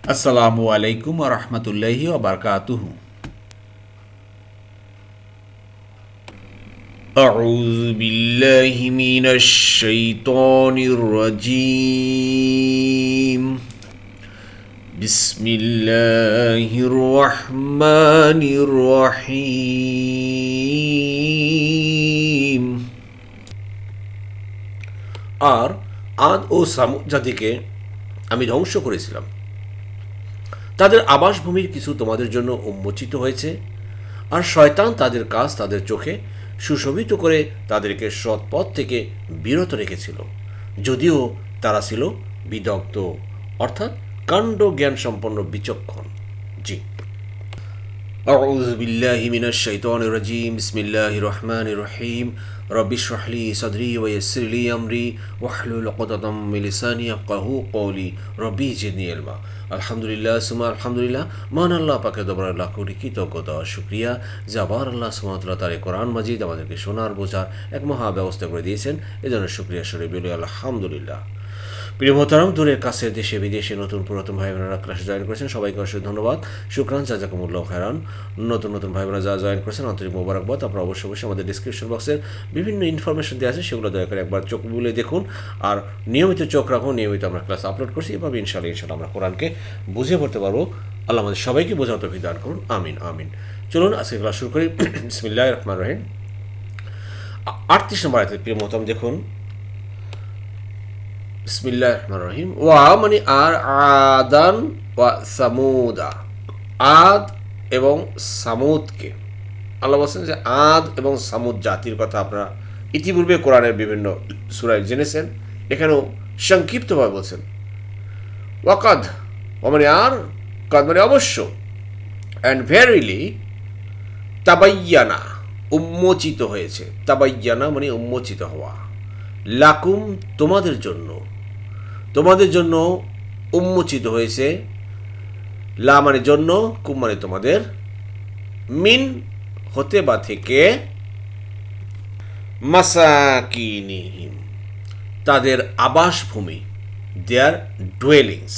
আসসালামু আলাইকুম ওয়া রাহমাতুল্লাহি ওয়া বারাকাতুহু। আউযু বিল্লাহি মিনাশ শাইতানির রাজীম। বিসমিল্লাহির রাহমানির রহিম। আর আদ ও সামুদ জাতিকে আমি ধ্বংস করেছিলাম। তাদের আবাসভূমির কিছু তোমাদের জন্য উন্মোচিত হয়েছে, আর শয়তান তাদের কাজ তাদের চোখে সুশোভিত করে তাদেরকে সৎ পথ থেকে বিরত রেখেছিল, যদিও তারা ছিল বিদগ্ধ, অর্থাৎ কাণ্ড জ্ঞান সম্পন্ন বিচক্ষণ। জি, আউযু বিল্লাহি মিনাশ শাইতানির রাজীম। বিসমিল্লাহির রহমানির রহিম। রব্বি ইশরাহ লি সাদরি ওয়া ইয়াসসির লি আমরি ওয়াহলুল উকদাতাম মিন লিসানি ইয়াফকাহু কওলি। রব্বি জিদনি ইলমা। আলহামদুলিল্লাহ সুমা আলহামদুলিল্লাহ। মহান আল্লাহ পাকে দরবারে লাখ কোটি কৃতজ্ঞতা ও শুকরিয়া যে আবার আল্লাহ সুবহানাহু ওয়া তাআলা তার কোরআন মাজিদ আমাদেরকে শোনার বোঝার এক মহা ব্যবস্থা করে দিয়েছেন। এজন্য শুকরিয়া স্বরূপ বলি আলহামদুলিল্লাহ। প্রিয় মোহতারাম, দূরের কাছে দেশে বিদেশে নতুন পুরাতন ভাই বোনেরা ক্লাসে জয়েন করেছেন, সবাইকে অসংখ্য ধন্যবাদ, শুকরান, জাযাকুমুল্লাহু খায়রান। নতুন ভাই বোনেরা যারা জয়েন করেছেন আন্তরিক মোবারকবাদ। আপনারা অবশ্যই আমাদের ডিসক্রিপশন বক্সের বিভিন্ন ইনফরমেশন দেওয়া আছে, সেগুলো দয়া করে একবার চোখ বুলে দেখুন, আর নিয়মিত চোখ রাখুন। নিয়মিত আমরা ক্লাস আপলোড করছি, এভাবে ইনশাআল্লাহ আমরা কোরআনকে বুঝে পড়তে পারবো। আল্লাহ আমাদের সবাইকে বোঝার তৌফিক দান করুন, আমিন আমিন। চলুন আজকে ক্লাস শুরু করি। বিসমিল্লাহির রহমানির রহিম। 38 নম্বর আয়াতে প্রিয় মোহতারাম দেখুন, বিসমিল্লাহির রহমানির রহিম। ওয়া মানে আর আদান ওয়া সামুদা, আদ এবং সামুদকে আল্লাহ বলছেন যে আদ এবং সামুদ জাতির কথা আপনারা ইতিপূর্বে কোরআনের বিভিন্ন সূরায় জেনেছেন, এখানেও সংক্ষিপ্তভাবে বলছেন। ওয়াকাদ, ও মানে আর, কাদ মানে অবশ্য, অ্যান্ড ভেরিলি, তাবাইয়ানা উন্মোচিত হয়েছে। তাবাইয়ানা মানে উন্মোচিত হওয়া। লাকুম তোমাদের জন্য উন্মোচিত হয়েছে। লা মানে জন্য, কুম মানে তোমাদের, মিন হতে বা থেকে, মাসাকিনিহিম তাদের আবাসভূমি, দেয়ার ডুয়েলিংস,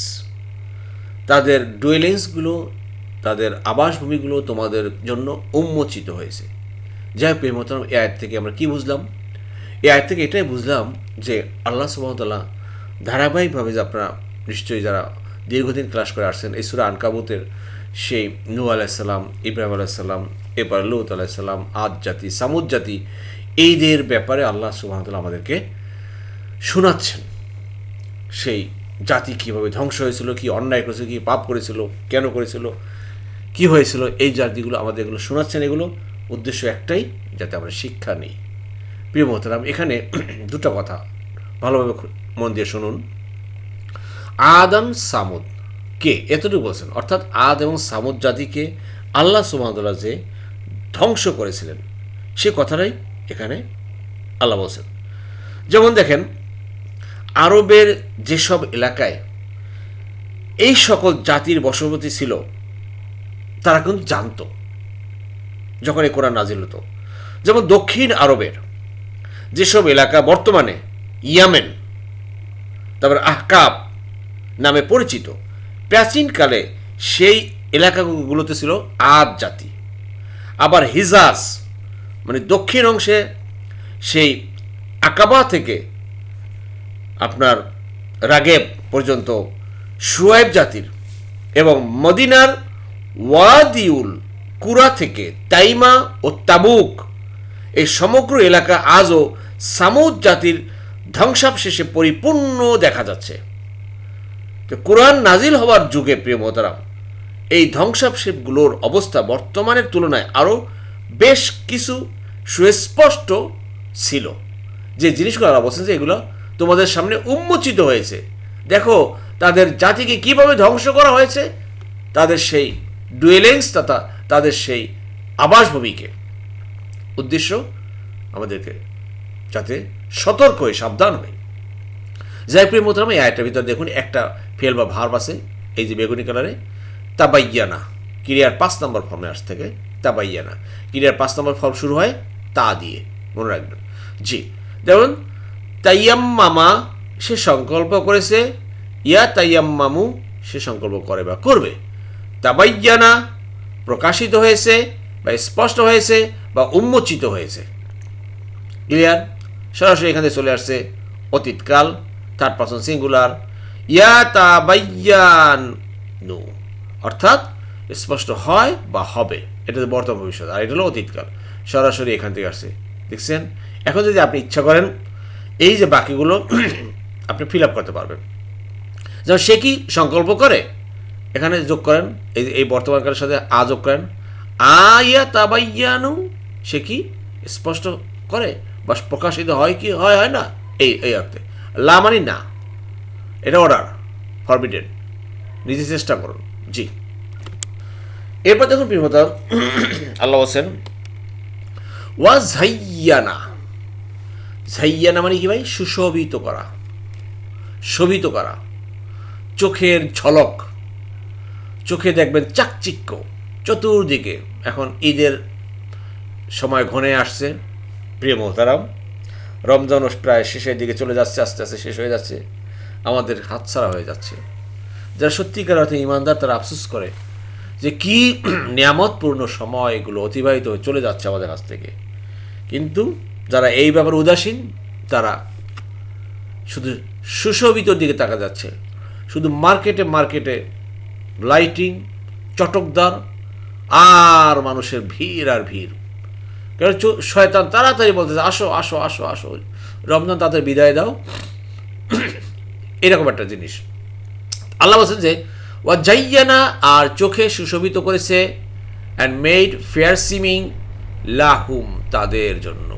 তাদের ডুয়েলিংসগুলো, তাদের আবাসভূমিগুলো তোমাদের জন্য উন্মোচিত হয়েছে। যাই হোক প্রেমতম, এই আয়াত থেকে আমরা কি বুঝলাম? এই আয়াত থেকে এটাই বুঝলাম যে আল্লাহ সুবহানাহু ওয়া তাআলা ধারাবাহিকভাবে, যে আপনারা নিশ্চয়ই যারা দীর্ঘদিন ক্লাস করে আসছেন, এই সূরা আনকাবুতের সেই নূহ আলাইহিস সালাম, ইব্রাহিম আলাইহিস সালাম, এরপর লূত আলাইহিস সালাম, আদ জাতি, সামুদ জাতি, এইদের ব্যাপারে আল্লাহ সুবহানাহু ওয়া তাআলা আমাদেরকে শোনাচ্ছেন। সেই জাতি কীভাবে ধ্বংস হয়েছিল, কি অন্যায় করেছিল, কি পাপ করেছিল, কেন করেছিল, কি হয়েছিল, এই জাতিগুলো আমাদের এগুলো শোনাচ্ছেন। এগুলো উদ্দেশ্য একটাই, যাতে আমরা শিক্ষা নিই। প্রিয় মোহতারাম, এখানে দুটো কথা ভালোভাবে মন দিয়ে শুনুন। আদান সামুদ কে, এতটুকু বলছেন, অর্থাৎ আদ এবং সামুদ জাতিকে আল্লাহ সুবহানাহু ওয়া তাআলা যে ধ্বংস করেছিলেন, সে কথাটাই এখানে আল্লাহ বলছেন। যেমন দেখেন, আরবের যেসব এলাকায় এই সকল জাতির বসতি ছিল, তারা কিন্তু জানত যখন এই কোরআন নাজিল হতো। যেমন দক্ষিণ আরবের যেসব এলাকা বর্তমানে ইয়ামেন, তারপর আহকাব নামে পরিচিত, প্রাচীনকালে সেই এলাকাগুলোতে ছিল আদ জাতি। আবার হিজাজ মানে দক্ষিণ অংশে সেই আকাবা থেকে আপনার রাগেব পর্যন্ত শুয়াইব জাতির, এবং মদিনার ওয়াদিউল কুরা থেকে তাইমা ও তাবুক, এই সমগ্র এলাকা আজও সামুদ জাতির ধ্বংসাবশেষে পরিপূর্ণ দেখা যাচ্ছে। তো কোরআন নাজিল হওয়ার যুগে প্রিয় মোহতারাম, এই ধ্বংসাবশেষগুলোর অবস্থা বর্তমানের তুলনায় আরও বেশ কিছু সুস্পষ্ট ছিল। যে জিনিসগুলো আল্লাহ বলছেন যে এগুলো তোমাদের সামনে উন্মোচিত হয়েছে, দেখো তাদের জাতিকে কিভাবে ধ্বংস করা হয়েছে, তাদের সেই ডুয়েলিংস তথা তাদের সেই আবাসভূমিকে। উদ্দেশ্য আমাদেরকে যাতে সতর্ক হয়ে সাবধান হই। যাই প্রিয় মোহতারাম, এই আয়াতের ভিতরে দেখুন একটা ফেল বা ভার্ব আছে, এই যে বেগুনি কালারে, তাবাইয়ানা, ক্রিয়ার 5 নম্বর ফর্মে আস থেকে তাবাইয়ানা, ক্রিয়ার 5 নম্বর ফর্ম শুরু হয় তা দিয়ে, মনে রাখবেন। জি, যেমন তাইয়াম্মামা, সে সংকল্প করেছে, ইয়া তাইয়াম্মামু সে সংকল্প করে বা করবে। তাবাইয়ানা প্রকাশিত হয়েছে বা স্পষ্ট হয়েছে বা উন্মোচিত হয়েছে। ক্লিয়ার? সরাসরি এখানে চলে আসছে অতীতকাল, থার্ড পারসন সিঙ্গুলার, ইয়াতাবাইয়ানু, অর্থাৎ স্পষ্ট হয় বা হবে, এটা তো বর্তমান ভবিষ্যৎ, আর এটা হলো অতীতকাল, সরাসরি এখান থেকে আসছে। দেখছেন? এখন যদি আপনি ইচ্ছা করেন এই যে বাকিগুলো আপনি ফিল আপ করতে পারবেন। যেমন সে কি সংকল্প করে, এখানে যোগ করেন, এই বর্তমানকালের সাথে যোগ করেন, আয়া তাবাইয়ানু, সে কি স্পষ্ট করে বা প্রকাশিত হয় কি হয় না, এই অর্থে। লা মানে না, এটা অর্ডার, ফরবিডেন, নিজে চেষ্টা করুন। জি, এরপর দেখুন প্রিয়তা, আল্লাহ বলছেন ওয়া ঝাইয়ানা। ঝাইয়ানা মানে কি ভাই? সুশোভিত করা, শোভিত করা, চোখের ঝলক, চোখে দেখবেন চাকচিক্য চতুর্দিকে। এখন ঈদের সময় ঘনে আসছে প্রিয় মোহতারাম, রমজানও প্রায় শেষের দিকে চলে যাচ্ছে, আস্তে আস্তে শেষ হয়ে যাচ্ছে, আমাদের হাতছাড়া হয়ে যাচ্ছে। যারা সত্যিকার অর্থে ইমানদার তারা আফসোস করে যে কি নিয়ামতপূর্ণ সময় এগুলো অতিবাহিত হয়ে চলে যাচ্ছে আমাদের কাছ থেকে। কিন্তু যারা এই ব্যাপারে উদাসীন তারা শুধু সুশোভিতর দিকে তাকা যাচ্ছে, শুধু মার্কেটে লাইটিং, চটকদার, আর মানুষের ভিড় আর ভিড়। কারণ শয়তান তাড়াতাড়ি বলতেছে আসো আসো আসো আসো, রমজান তাদের বিদায় দাও, এরকম একটা জিনিস। আল্লাহ বলছেন যে ওয়া জাইয়ানা, আর চোখে সুশোভিত করেছে, অ্যান্ড মেড ফেয়ার সিমিং লাহুম, তাদের জন্য।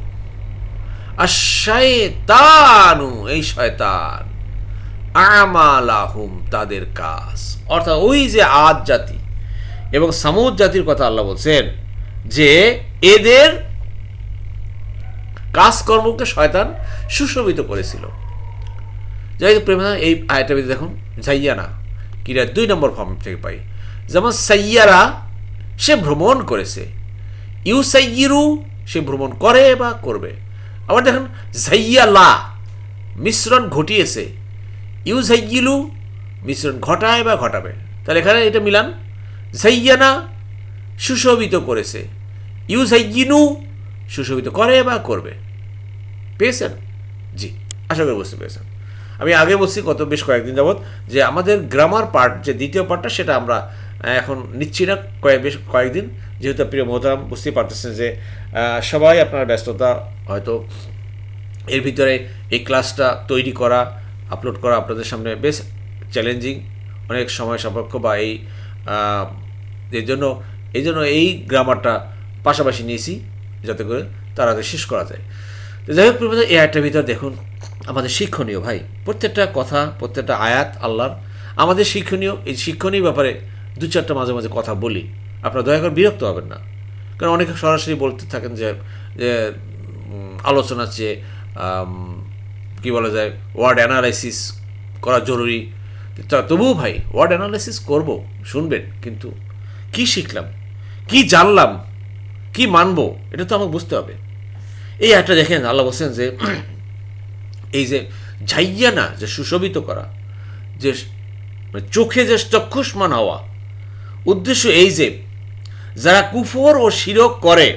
আর শয়তানু, এই শয়তান, আমালাহুম, তাদের কাজ। অর্থাৎ ওই যে আদ জাতি এবং সামুদ জাতির কথা আল্লাহ বলছেন যে এদের কাজকর্মকে শয়তান সুশোভিত করেছিল। যাই হোক প্রেমা, এই আয়টা দেখুন ঝাইয়ানা কিরা 2 নম্বর ফর্ম থেকে পাই। যেমন সাইয়ারা, সে ভ্রমণ করেছে, ইউ সাইয়িরু, সে ভ্রমণ করে বা করবে। আবার দেখুন ঝাইয়ালা, মিশ্রণ ঘটিয়েছে, ইউ ঝাইয়িলু, মিশ্রণ ঘটায় বা ঘটাবে। তাহলে এখানে এটা মিলান, ঝাইয়ানা সুশোভিত করেছে, ইউ ঝাইয়িনু সুশোভিত করে বা করবে। পেয়েছেন? জি, আশা করি বুঝতে পেরেছেন। আমি আগে বলছি বেশ কয়েকদিন যাবৎ যে আমাদের গ্রামার পার্ট যে দ্বিতীয় পার্টটা সেটা আমরা এখন নিচ্ছি না বেশ কয়েকদিন, যেহেতু প্রিয় মোহতারাম বুঝতেই পারতেছেন যে সবাই আপনার ব্যস্ততা, হয়তো এর ভিতরে এই ক্লাসটা তৈরি করা, আপলোড করা আপনাদের সামনে বেশ চ্যালেঞ্জিং, অনেক সময় সাপেক্ষ, বা এই জন্য এই গ্রামারটা পাশাপাশি নিয়েছি যাতে করে তাড়াতাড়ি শেষ করা যায়। তো যাই হোক, এই আয়াতটার ভিতরে দেখুন আমাদের শিক্ষণীয় ভাই, প্রত্যেকটা কথা, প্রত্যেকটা আয়াত আল্লাহর আমাদের শিক্ষণীয়। এই শিক্ষণীয় ব্যাপারে 2-4টা মাঝে মাঝে কথা বলি, আপনারা দয়া করে বিরক্ত হবেন না। কারণ অনেকে সরাসরি বলতে থাকেন যে আলোচনার চেয়ে কী বলা যায় ওয়ার্ড অ্যানালাইসিস করা জরুরি। তবুও ভাই ওয়ার্ড অ্যানালাইসিস করব, শুনবেন, কিন্তু কি শিখলাম, কি জানলাম, কি মানবো, এটা তো আমাকে বুঝতে হবে। এই একটা দেখেন আল্লাহ বলছেন যে এই যে ঝাইয়ানা, যে সুশোভিত করা, যে চোখে যে চক্ষুষ্মান হওয়া, উদ্দেশ্য এই যে যারা কুফর ও শিরক করে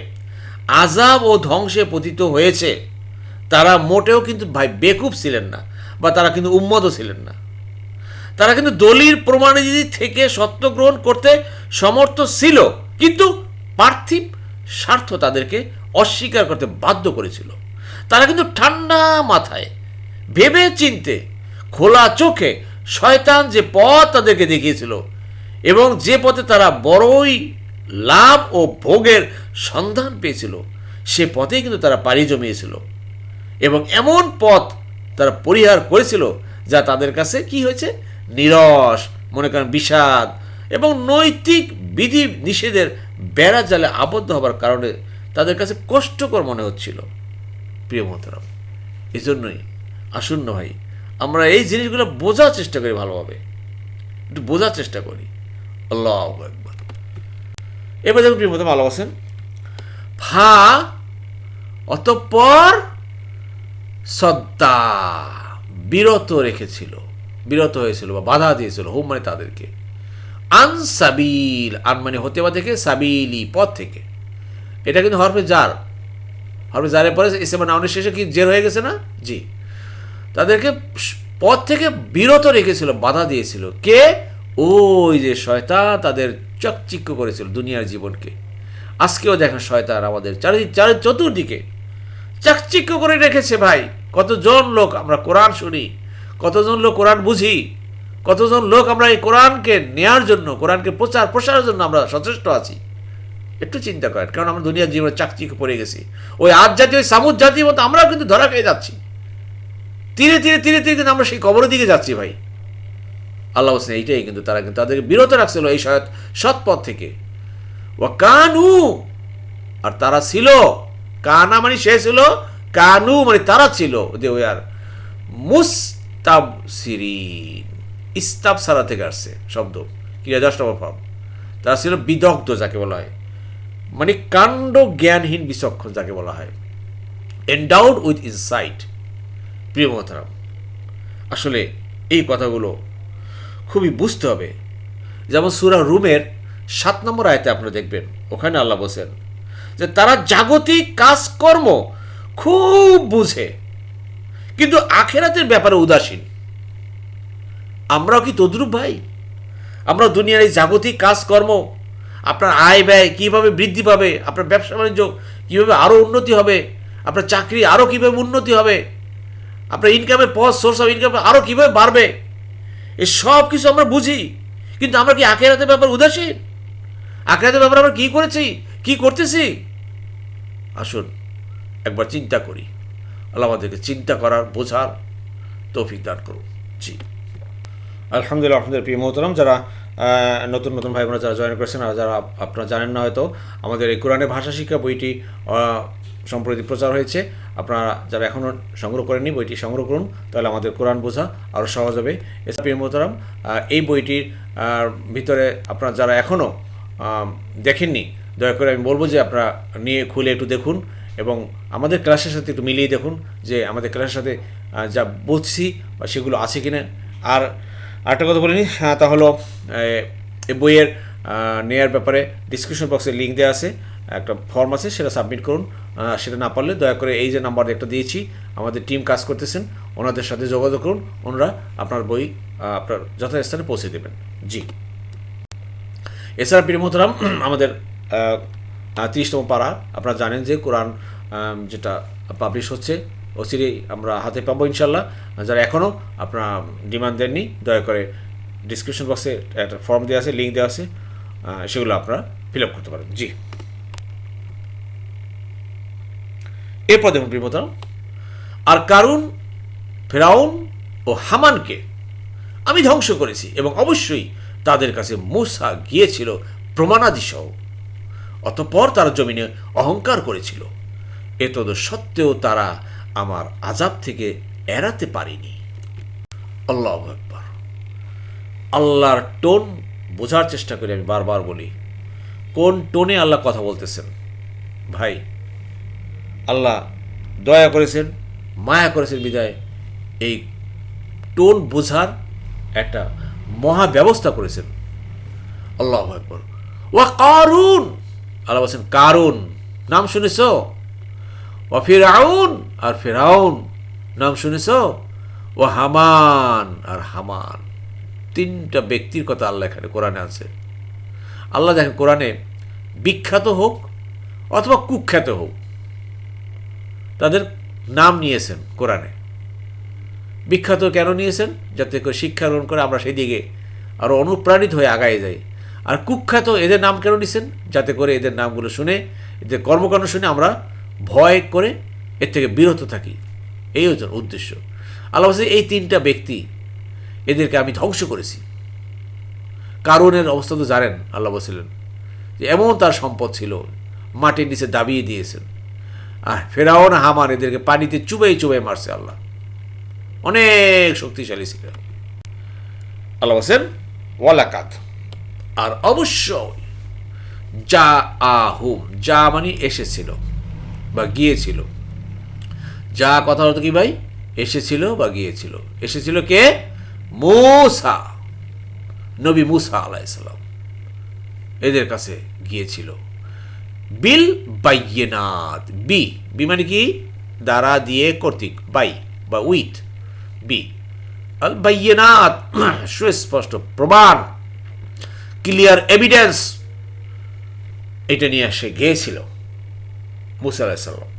আযাব ও ধ্বংসে পতিত হয়েছে তারা মোটেও কিন্তু ভাই বেকুব ছিলেন না, বা তারা কিন্তু উম্মতও ছিলেন না। তারা কিন্তু দলিল প্রমাণাদি থেকে সত্য গ্রহণ করতে সমর্থ ছিল, কিন্তু পার্থিব স্বার্থ তাদেরকে অস্বীকার করতে বাধ্য করেছিল। তারা কিন্তু ঠান্ডা মাথায় ভেবে চিনতে খোলা চোখে শয়তান যে পথ তাদেরকে দেখিয়েছিল এবং যে পথে তারা বড়ই লাভ ও ভোগের সন্ধান পেয়েছিল, সে পথেই কিন্তু তারা পাড়ি জমিয়েছিল এবং এমন পথ তারা পরিহার করেছিল যা তাদের কাছে কি হয়েছে, নিরস, মনে করেন বিষাদ এবং নৈতিক বিধি নিষেধের বেড়া জালে আবদ্ধ হবার কারণে তাদের কাছে কষ্টকর মনে হচ্ছিল। প্রিয় মোহতারাম, এই জন্যই আসুন না ভাই আমরা এই জিনিসগুলো বোঝার চেষ্টা করি, ভালোভাবে একটু বোঝার চেষ্টা করি। আল্লাহু আকবার। এবার দেখুন প্রিয় মোহতারাম, আল্লাহ বলেন ফা, অতঃপর সদ্দা, বিরত রেখেছিল, বিরত হয়েছিল বা বাধা দিয়েছিল, হুম মানে তাদেরকে। আনসাবিল, আন মানে হতে বা থেকে, সাবিলি পথ থেকে। এটা কিন্তু হরফে জার, হরফে জারের পরে ইসম নাউনের শেষে কি জের হয়ে গেছে না? জি। তাদেরকে পথ থেকে বিরত রেখেছিল, বাধা দিয়েছিল কে? ওই যে শয়তান তাদের চকচিক্য করেছিল দুনিয়ার জীবনকে। আজকেও দেখেন শয়তান আমাদের চতুর্দিকে চাকচিক্য করে রেখেছে ভাই। কতজন লোক আমরা কোরআন শুনি, কতজন লোক কোরআন বুঝি, কতজন লোক আমরা এই কোরআনকে নেয়ার জন্য, কোরআনকে প্রচার প্রসারের জন্য আমরা সচেষ্ট আছি। একটু চিন্তা করেন, কারণ আমরা দুনিয়ার জীবনে চাকচিক্য পড়ে গেছি। ওই আজ জাতি, ওই সামুদ জাতির মতো আমরাও কিন্তু ধরা খেয়ে যাচ্ছি। ধীরে ধীরে ধীরে ধীরে কিন্তু আমরা সেই কবরের দিকে যাচ্ছি ভাই। আল্লাহ হোসেন এইটাই কিন্তু তারা কিন্তু তাদেরকে বিরত রাখছিল এই সৎ পথ থেকে। ও কানু, আর তারা ছিল, কানা মানে সে ছিল, কানু মানে তারা ছিল, যে ওই আর মুস্তাবসিরিন, ইস্তাব সারা থেকে আসছে শব্দ, ক্রিয়া 10 নম্বর ফর্ম। তারা ছিল বিদগ্ধ, যাকে বলা হয় মানে কাণ্ড জ্ঞানহীন বিচক্ষণ যাকে বলা হয়, এন্ডাউড উইথ ইনসাইট। প্রিয় মোহতারাম, আসলে এই কথাগুলো খুবই বুঝতে হবে। যেমন সূরা রুমের 7 নম্বর আয়াতে আপনারা দেখবেন, ওখানে আল্লাহ বলেন যে তারা জাগতিক কাজকর্ম খুব বুঝে কিন্তু আখেরাতের ব্যাপারে উদাসীন। আমরাও কি তদ্রূপ ভাই? আমরা দুনিয়ার এই জাগতিক কাজকর্ম, আপনার আয় ব্যয় কীভাবে বৃদ্ধি পাবে, আপনার ব্যবসা বাণিজ্য কীভাবে আরও উন্নতি হবে, আপনার চাকরি আরও কীভাবে উন্নতি হবে, আপনার ইনকামের পথ, সোর্স অফ ইনকাম আরও কীভাবে বাড়বে, এই সব কিছু আমরা বুঝি, কিন্তু আমরা কি আখেরাতের ব্যাপার উদাসীন? আখেরাতের ব্যাপারে আমরা কী করেছি, কী করতেছি? আসুন একবার চিন্তা করি। আল্লাহ আমাদেরকে চিন্তা করার, বোঝার তৌফিক দান করুন। জি, আলহামদুলিল্লাহ। আপনাদের প্রিয় মোহতারাম, যারা নতুন নতুন ভাই বোনেরা যারা জয়েন করেছেন, আর যারা আপনারা জানেন না হয়তো, আমাদের এই কোরআনের ভাষা শিক্ষা বইটি সম্প্রতি প্রচার হয়েছে। আপনারা যারা এখনও সংগ্রহ করেননি, বইটি সংগ্রহ করুন, তাহলে আমাদের কোরআন বোঝা আরও সহজ হবে। এছাড়া প্রিয় মোহতারাম, এই বইটির ভিতরে আপনারা যারা এখনও দেখেননি, দয়া করে আমি বলবো যে আপনারা নিয়ে খুলে একটু দেখুন এবং আমাদের ক্লাসের সাথে একটু মিলিয়ে দেখুন যে আমাদের ক্লাসের সাথে যা বলছি বা সেগুলো আছে কিনা। আর আরেকটা কথা বলিনি, তা হলো এই বইয়ের নেয়ার ব্যাপারে ডিসক্রিপশন বক্সে লিঙ্ক দেওয়া আছে, একটা ফর্ম আছে, সেটা সাবমিট করুন। সেটা না পারলে দয়া করে এই যে নাম্বার একটা দিয়েছি, আমাদের টিম কাজ করতেছেন, ওনাদের সাথে যোগাযোগ করুন, ওনারা আপনার বই আপনার যথাস্থানে পৌঁছে দেবেন। জি, এছাড়া প্রিয় মোহতারাম, আমাদের 30তম পারা আপনারা জানেন যে কোরআন যেটা পাবলিশ হচ্ছে, অচিরেই আমরা হাতে পাবো ইনশাল্লাহ। যারা এখনও আপনারা ডিমান্ড দেননি, দয়া করে ডিসক্রিপশন বক্সে একটা ফর্ম দেওয়া আছে, লিঙ্ক দেওয়া আছে, সেগুলো আপনারা ফিল আপ করতে পারেন। জি, এরপর দেখুন প্রিয় মোহতারাম, আর কারুন, ফেরাউন ও হামানকে আমি ধ্বংস করেছি এবং অবশ্যই তাদের কাছে মূসা গিয়েছিল প্রমাণাদি সহ। অতঃপর তারা জমিনে অহংকার করেছিল, এতদ সত্ত্বেও তারা আমার আযাব থেকে এড়াতে পারেনি। আল্লাহু আকবার। আল্লাহর টোন বোঝার চেষ্টা করি, আমি বারবার বলি কোন টোনে আল্লাহ কথা বলতেছেন। ভাই, আল্লাহ দয়া করেছেন, মায়া করেছেন বিদায় এই টোন বোঝার একটা মহা ব্যবস্থা করেছেন। আল্লাহু আকবার। ওয়া কারুন, আল্লাহ বলছেন কারুন নাম শুনেছ, ও ফিরাউন, আর ফিরাউন নাম শুনেছ, ও হামান, আর হামান। 3টা ব্যক্তির কথা আল্লাহ এখানে কোরআনে আছে। আল্লাহ দেখেন কোরআনে বিখ্যাত হোক অথবা কুখ্যাত হোক, তাদের নাম নিয়েছেন কোরআনে। বিখ্যাত কেন নিয়েছেন? যাতে করে শিক্ষা গ্রহণ করে আমরা সেই দিকে আরও অনুপ্রাণিত হয়ে আগায় যাই। আর কুখ্যাত এদের নাম কেন নিয়েছেন? যাতে করে এদের নামগুলো শুনে, এদের কর্মকাণ্ড শুনে আমরা ভয় করে এর থেকে বিরত থাকি। এই হচ্ছে উদ্দেশ্য। আল্লাহ বলছে এই 3টা ব্যক্তি, এদেরকে আমি ধ্বংস করেছি। কারুনের অবস্থা তো জানেন, আল্লাহ বলছিলেন যে এমন তার সম্পদ ছিল, মাটির নিচে দাবিয়ে দিয়েছেন। আর ফেরাউন, হামান এদেরকে পানিতে চুবাই চুবাই মারছে আল্লাহ, অনেক শক্তিশালী ছিল। আল্লাহ বলছেন ওয়ালাকাদ, আর অবশ্যই যা আহুম, যা মানে এসেছিল বা গিয়েছিল। যা কথা হতো কি ভাই? এসেছিল বা গিয়েছিল। এসেছিল কে? মুসা, নবী মুসা আলাইহিস সালাম এদের কাছে গিয়েছিল। বিল বাইয়িনাত, বি বি মানে কি? দ্বারা, দিয়ে, কর্তৃক, বাই বা উইথ, বি আল বাইয়িনাত সুস্পষ্ট প্রমাণ, ক্লিয়ার এভিডেন্স, এটা নিয়ে এসে গিয়েছিল মুসা আলাইহিস সালাম।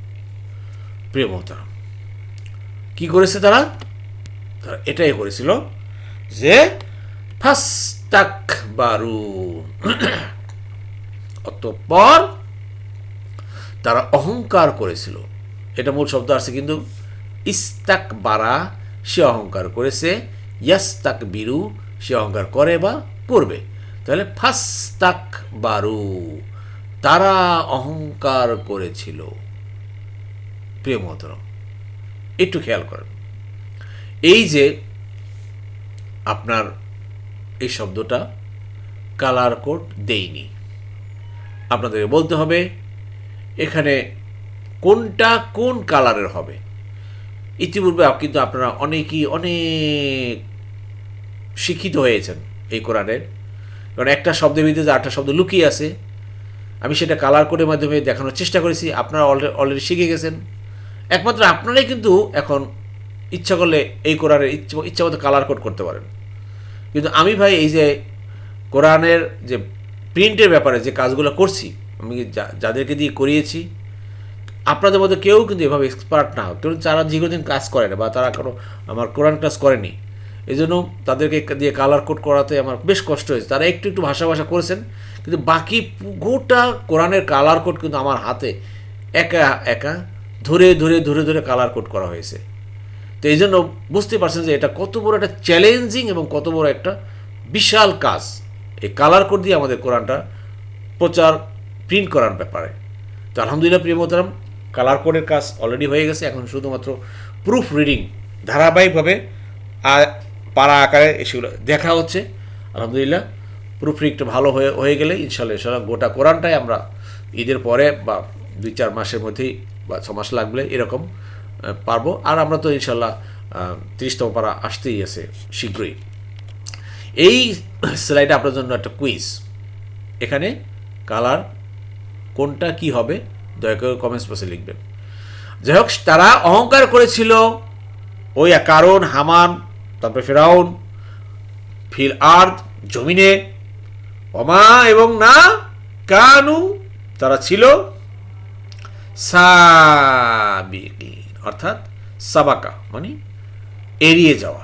প্রিয় মোহতারাম, কি করেছে তারা? তারা এটাই করেছিল যে ফাস্তাকবারু, অতঃপর তারা অহংকার করেছিল। এটা মূল শব্দ আছে কিন্তু ইস্তাকবারা, সে অহংকার করেছে, ইয়াস্তাকবিরু সে অহংকার করে বা করবে। তাহলে ফাস্তাকবারু, তারা অহংকার করেছিল। প্রিয় মোহতরম, একটু খেয়াল করেন, এই যে আপনার এই শব্দটা কালার কোড দেইনি, আপনাদেরকে বলতে হবে এখানে কোনটা কোন কালারের হবে। ইতিপূর্বে কিন্তু আপনারা অনেকেই অনেক শিক্ষিত হয়েছেন এই কোরআনের, কারণ একটা শব্দের ভিতরে যে 8টা শব্দ লুকিয়ে আছে, আমি সেটা কালার কোডের মাধ্যমে দেখানোর চেষ্টা করেছি। আপনারা অলরেডি শিখে গেছেন। একমাত্র আপনারাই কিন্তু এখন ইচ্ছা করলে এই কোরআনের ইচ্ছা মতো কালার কোড করতে পারেন। কিন্তু আমি ভাই এই যে কোরআনের যে প্রিন্টের ব্যাপারে যে কাজগুলো করছি, আমি যাদেরকে দিয়ে করিয়েছি, আপনাদের মধ্যে কেউ কিন্তু এভাবে এক্সপার্ট না, কারণ যারা দীর্ঘদিন কাজ করে না বা তারা কোনো আমার কোরআন ক্লাস করেনি, এই জন্য তাদেরকে দিয়ে কালার কোড করাতে আমার বেশ কষ্ট হয়েছে। তারা একটু একটু ভাষা করেছেন, কিন্তু বাকি গোটা কোরআনের কালার কোড কিন্তু আমার হাতে একা একা ধরে ধরে ধরে ধরে কালার কোড করা হয়েছে। তো এই জন্য বুঝতে পারছেন যে এটা কত বড় একটা চ্যালেঞ্জিং এবং কত বড় একটা বিশাল কাজ এই কালার কোড দিয়ে আমাদের কোরআনটা প্রচার প্রিন্ট করার ব্যাপারে। তো আলহামদুলিল্লাহ প্রিয় মোহতারাম, কালার কোডের কাজ অলরেডি হয়ে গেছে। এখন শুধুমাত্র প্রুফ রিডিং ধারাবাহিকভাবে পাড়া আকারে সেগুলো দেখা হচ্ছে। আলহামদুলিল্লাহ প্রুফ রিডিংটা ভালো হয়ে গেলে ইনশাল্লাহ গোটা কোরআনটাই আমরা ঈদের পরে বা 2-4 মাসের মধ্যেই বা 6 মাস লাগলে এরকম পারবো। আর আমরা তো ইনশাল্লাহ 30তম পারা আসতেই আছে শীঘ্রই। এই স্লাইডে আপনার জন্য একটা কুইজ, এখানে কালার কোনটা কি হবে দয়া করে কমেন্টস বক্সে লিখবেন। যাই হোক, তারা অহংকার করেছিল ওই কারণ হামান, তারপরে ফেরাউন, ফিল আর্থ জমিনে, অমা এবং না কানু তারা ছিল সাবিকিন, অর্থাৎ সাবাকা মানে এড়িয়ে যাওয়া।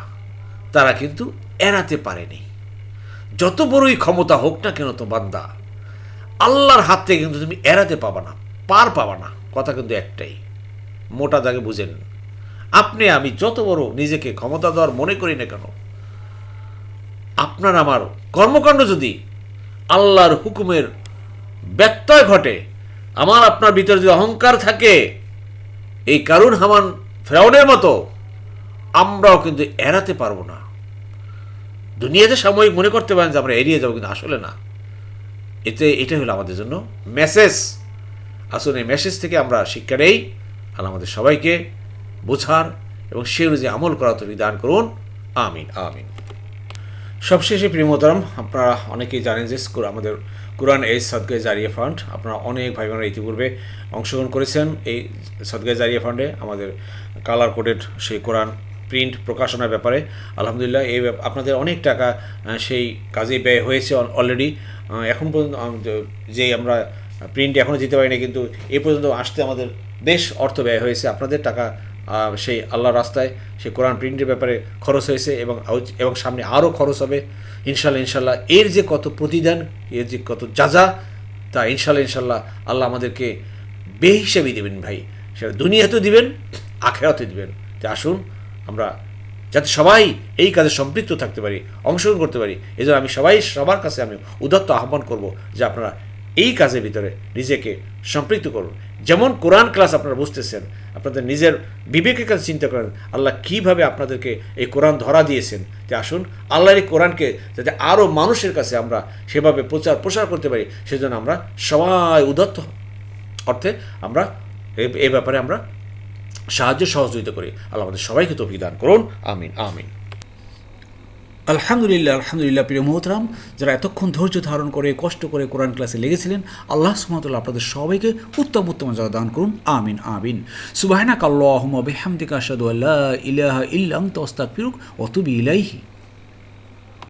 তারা কিন্তু এড়াতে পারেনি। যত বড়ই ক্ষমতা হোক না কেন তো বান্দা, আল্লাহর হাত থেকে কিন্তু তুমি এড়াতে পাবা না, পার পাবা না। কথা কিন্তু একটাই, মোটা দাগে বুঝেন। আপনি আমি যত বড় নিজেকে ক্ষমতাধর মনে করি না কেন, আপনার আমার কর্মকাণ্ড যদি আল্লাহর হুকুমের ব্যত্যয় ঘটে, আমার আপনার ভিতরে যদি অহংকার থাকে এই কারুন হামান ফেরাউনের মতো, আমরাও কিন্তু এড়াতে পারবো না। দুনিয়াতে সাময়িক মনে করতে পারেন যে আমরা এড়িয়ে যাবো, কিন্তু আসলে না। এটাই হলো আমাদের জন্য মেসেজ। আসলে এই মেসেজ থেকে আমরা শিক্ষা নেই। আল্লাহ আমাদের সবাইকে বোঝার এবং সে অনুযায়ী আমল করার তৌফিক দান করুন। আমিন আমিন। সবশেষে প্রিয় মোহতারাম, আপনারা অনেকেই জানেন যে আমাদের কোরআন এই সদকায়ে জারিয়া ফান্ড, আপনারা অনেক ভাই বোনেরা ইতিপূর্বে অংশগ্রহণ করেছেন এই সদকায়ে জারিয়া ফান্ডে আমাদের কালার কোডেড সেই কোরআন প্রিন্ট প্রকাশনার ব্যাপারে। আলহামদুলিল্লাহ এই আপনাদের অনেক টাকা সেই কাজেই ব্যয় হয়েছে অলরেডি। এখন পর্যন্ত যে আমরা প্রিন্ট এখনও দিতে পারি না, কিন্তু এ পর্যন্ত আসতে আমাদের বেশ অর্থ ব্যয় হয়েছে। আপনাদের টাকা সেই আল্লাহর রাস্তায় সেই কোরআন প্রিন্টের ব্যাপারে খরচ হয়েছে এবং সামনে আরও খরচ হবে ইনশাল্লাহ। এর যে কত প্রতিদান, এর যে কত যাজা, তা ইনশাল্লাহ আল্লাহ আমাদেরকে বেহিসাবি দেবেন ভাই। সেটা দুনিয়াতেও দিবেন, আখিরাতেও দিবেন। তো আসুন আমরা যাতে সবাই এই কাজে সম্পৃক্ত থাকতে পারি, অংশগ্রহণ করতে পারি, এই জন্য আমি সবার কাছে আমি উদাত্ত আহ্বান করব যে আপনারা এই কাজের ভিতরে নিজেকে সম্পৃক্ত করুন। যেমন কোরআন ক্লাস আপনারা বুঝতেছেন, আপনাদের নিজের বিবেকের কাছে চিন্তা করেন আল্লাহ কীভাবে আপনাদেরকে এই কোরআন ধরা দিয়েছেন। যে আসুন আল্লাহর এই কোরআনকে যাতে আরও মানুষের কাছে আমরা সেভাবে প্রসার করতে পারি, সেজন্য আমরা সবাই উদাত্ত অর্থে আমরা এই ব্যাপারে আমরা সাহায্য সহযোগিতা করি। আল্লাহ আমাদের সবাইকে তৌফিক দান করুন। আমিন আমিন। আলহামদুলিল্লাহ প্রিয় মোহতরাম, যারা এতক্ষণ ধৈর্য ধারণ করে কষ্ট করে কোরআন ক্লাসে লেগেছিলেন, আল্লাহ সুবহানাহু ওয়া তাআলা আপনাদের সবাইকে উত্তম উত্তম জাযা দান করুন। আমিন আমিন। সুবহানাকাল্লাহুম্মা বিহামদিকা আশহাদু আল্লা ইলাহা ইল্লা আনতা আস্তাগফিরুকা ওয়া আতুবু ইলাইহি।